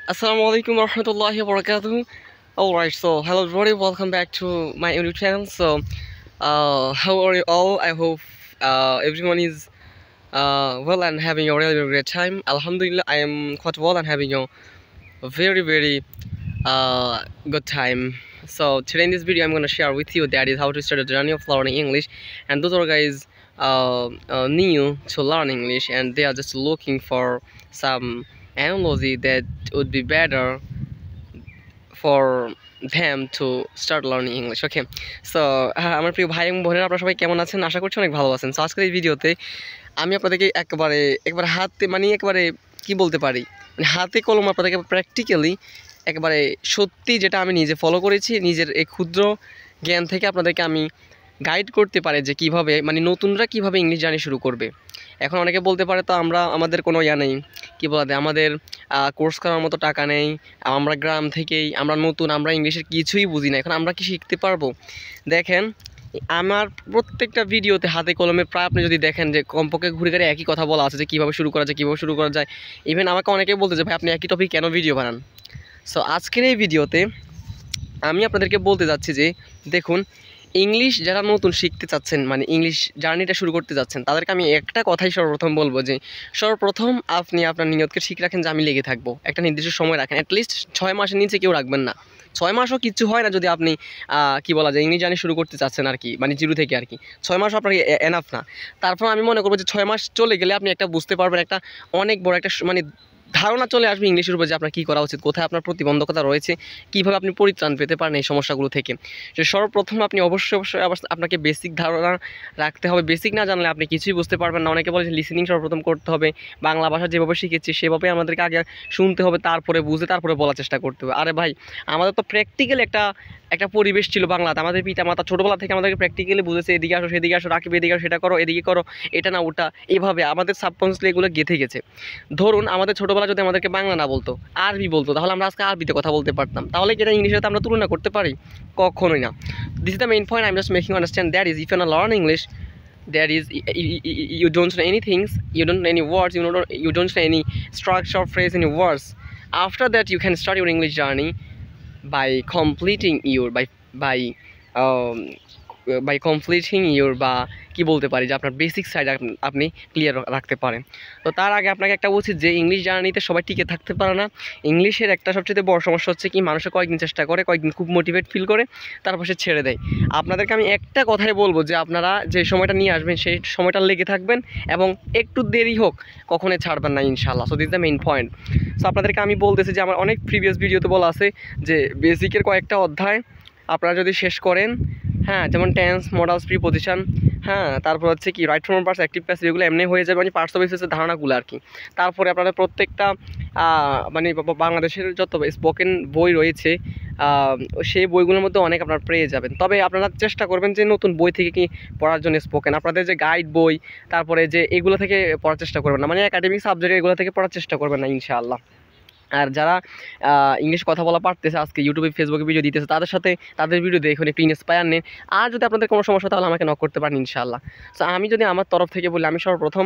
Assalamualaikum warahmatullahi wabarakatuh. Alright, so hello everybody, welcome back to my YouTube channel. How are you all? I hope everyone is well and having a really great time. Alhamdulillah, I am quite well and having a very good time. So today in this video, I'm gonna share with you that is how to start a journey of learning English. And those are guys new to learn English, and they are just looking for some analogy that would be better for them to start learning English. Okay, so আমার প্রিয় ভাই এবং বোনেরা, আপনারা সবাই কেমন আছেন? আশা করছি অনেক ভালো আছেন। সো আজকের এই ভিডিওতে আমি আপনাদেরকে একবারে হাতে একবারে কি বলতে পারি, মানে হাতে কলম আপনাদেরকে প্র্যাকটিক্যালি একেবারে সত্যি যেটা আমি নিজে ফলো করেছি, নিজের এই ক্ষুদ্র জ্ঞান থেকে আপনাদেরকে আমি গাইড করতে পারে যে কিভাবে, মানে নতুনরা কিভাবে ইংলিশ জার্নি শুরু করবে। এখন অনেকে বলতে পারে তো আমাদের কোনো ইয়া নেই, কী বলা যায়, আমাদের কোর্স করার মতো টাকা নেই, আমরা গ্রাম থেকেই, আমরা নতুন, আমরা ইংলিশের কিছুই বুঝি না, এখন আমরা কি শিখতে পারবো? দেখেন, আমার প্রত্যেকটা ভিডিওতে হাতে কলমে প্রায় আপনি যদি দেখেন যে কমপক্ষে ঘুরে ঘুরে একই কথা বলা আছে যে কীভাবে শুরু করা যায়। ইভেন আমাকে অনেকে বলতে যে ভাই আপনি একই টপিক কেন ভিডিও বানান। সো আজকের এই ভিডিওতে আমি আপনাদেরকে বলতে যাচ্ছি যে দেখুন, ইংলিশ যারা নতুন শিখতে চাচ্ছেন, মানে ইংলিশ জার্নিটা শুরু করতে যাচ্ছেন, তাদেরকে আমি একটা কথাই সর্বপ্রথম বলবো যে সর্বপ্রথম আপনি আপনার নিয়তকে ঠিক রাখেন যে আমি লেগে থাকবো, একটা নির্দিষ্ট সময় রাখেন, অ্যাটলিস্ট 6 মাসের নিচে কেউ রাখবেন না। 6 মাসও কিচ্ছু হয় না যদি আপনি কি বলা যায় ইংলিশ জার্নি শুরু করতে চাচ্ছেন আর কি, মানে জিরো থেকে আর কি। 6 মাস আপনার এনাফ না। তারপর আমি মনে করবো যে 6 মাস চলে গেলে আপনি একটা বুঝতে পারবেন, একটা অনেক বড় একটা মানে ধারণা চলে আসবে ইংলিশের উপর যে আপনার কী করা উচিত, কোথায় আপনার প্রতিবন্ধকতা রয়েছে, কীভাবে আপনি পরিত্রাণ পেতে পারেন এই সমস্যাগুলো থেকে। যে সর্বপ্রথম আপনি অবশ্যই আপনাকে বেসিক ধারণা রাখতে হবে। বেসিক না জানলে আপনি কিছুই বুঝতে পারবেন না। অনেকে বলে যে লিসেনিং সর্বপ্রথম করতে হবে, বাংলা ভাষা যেভাবে শিখেছি সেভাবে আমাদেরকে আগে শুনতে হবে, তারপরে বুঝে তারপরে বলার চেষ্টা করতে হবে। আরে ভাই, আমাদের তো প্র্যাকটিক্যাল একটা পরিবেশ ছিল বাংলাতে। আমাদের পিতা মাতা ছোটোবেলা থেকে আমাদেরকে প্র্যাকটিক্যালি বুঝেছে, এদিকে আসো সেদিকে আসো, রাখবে এদিকে আসো, সেটা করো এদিকে করো, এটা না ওটা, এভাবে আমাদের সাবকনসিয়াসলি এগুলো গেঁথে গেছে। ধরুন আমাদের ছোটোবেলা যদি আমাদেরকে বাংলা না বলতো, আরবি বলতো, তাহলে আমরা আজকে আরবিতে কথা বলতে পারতাম। তাহলে কি এটা ইংলিশের সাথে আমরা তুলনা করতে পারি? কখনোই না। This is the main point I am just making understand, that is if you learn English, there is you don't know any things, you don't know any words, you don't know any structure phrase, any words. After that you can start your English journey by completing your um, by completing your বা কি বলতে পারি যে আপনার basic side আপনি clear রাখতে পারেন। তো তার আগে আপনাকে একটা উচিত যে ইংলিশ জার্নিতে সবাই টিকে থাকতে পারে না। ইংলিশের একটা সবচেয়ে বড় সমস্যা হচ্ছে কি, মানুষে কয়েকদিন চেষ্টা করে, কয়েকদিন খুব মোটিভেট ফিল করে, তারপর সে ছেড়ে দেয়। আপনাদেরকে আমি একটা কথাই বলবো যে আপনারা যে সময়টা নিয়ে আসবেন সেই সময়টা লেগে থাকবেন, এবং একটু দেরি হোক কখনোই ছাড়বেন না ইনশাআল্লাহ। So this the main point. So আপনাদেরকে আমি বলতেছি যে আমার অনেক প্রিভিয়াস ভিডিওতে বলা আছে যে বেসিকের কয়েকটা অধ্যায় আপনারা যদি শেষ করেন, হ্যাঁ, যেমন টেন্স, মডালস, প্রিপোজিশন, হ্যাঁ, তারপর হচ্ছে কি right form parts, active passive, এগুলো এমনি হয়ে যাবে, মানে পার্টস অফ স্পিচের ধারণাগুলো আর কি। তারপরে আপনাদের প্রত্যেকটা মানে বাংলাদেশের যত স্পোকেন বই রয়েছে সেই বইগুলোর মধ্যে অনেক আপনারা পেয়ে যাবেন। তবে আপনারা চেষ্টা করবেন যে নতুন বই থেকে কি পড়ার জন্য স্পোকেন, আপনাদের যে গাইড বই, তারপরে যে এগুলো থেকে পড়ার চেষ্টা করবেন না, মানে একাডেমিক সাবজেক্ট এগুলো থেকে পড়ার চেষ্টা করবেন না ইনশাআল্লাহ। আর যারা ইংলিশ কথা বলা পারতেছে, আজকে ইউটিউবে ফেসবুকে ভিডিও দিতেছে, তাদের ভিডিও দেখুন, একটু ইন্সপায়ার নেন। আর যদি আপনাদের কোনো সমস্যা, তাহলে আমাকে নক করতে পারেন ইনশাআল্লাহ। সো আমি যদি আমার তরফ থেকে বলি, আমি সর্বপ্রথম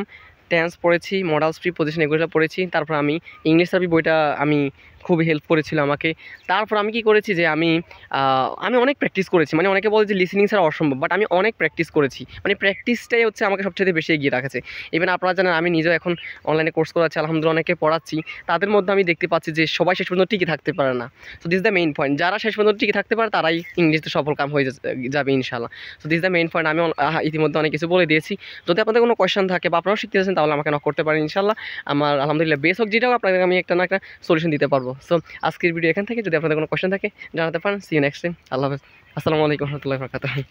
টেন্স পড়েছি, মডালস, প্রিপোজিশন, এগুলো পড়েছি। তারপর আমি ইংলিশ থেরাপি বইটা আমি খুবই হেল্প করেছিল আমাকে। তারপর আমি কি করেছি যে আমি অনেক প্র্যাকটিস করেছি। মানে অনেকে বলে যে লিসেনিং ছাড়া অসম্ভব, বাট আমি অনেক প্র্যাকটিস করেছি। মানে প্র্যাকটিসটাই হচ্ছে আমাকে সবচেয়ে বেশি এগিয়ে রাখেছে। ইভেন আপনারা জানেন আমি নিজেও এখন অনলাইনে কোর্স করাচ্ছি, আলহামদুলিল্লাহ অনেকে পড়াচ্ছি। তাদের মধ্যে আমি দেখতে পাচ্ছি যে সবাই শেষ পর্যন্ত টিকে থাকতে পারে না। So this the main point, যারা শেষ পর্যন্ত টিকে থাকতে পারে তারাই ইংলিশে সফল কাম হয়ে যাবে ইনশাআল্লাহ। So this the main point. আমি ইতিমধ্যে অনেক কিছু বলে দিয়েছি। যদি আপনাদের কোনো কোয়েশ্চেন থাকে বা আপনারাও শিখতে চাচ্ছেন, তাহলে আমাকে নক করতে পারেন ইনশাআল্লাহ। আমার আলহামদুলিল্লাহ বেস হোক যেটাও, আপনাদের আমি একটা না একটা সলিউশন দিতে পারবো। সো আজকের ভিডিও এখান থেকে, যদি আপনাদের কোনো কোয়েশ্চেন থাকে জানাতে পারেন। See you next time. আল্লাহ হাফেজ। আসসালামু আলাইকুম ওয়া রাহমাতুল্লাহি ওয়া বারাকাতুহু।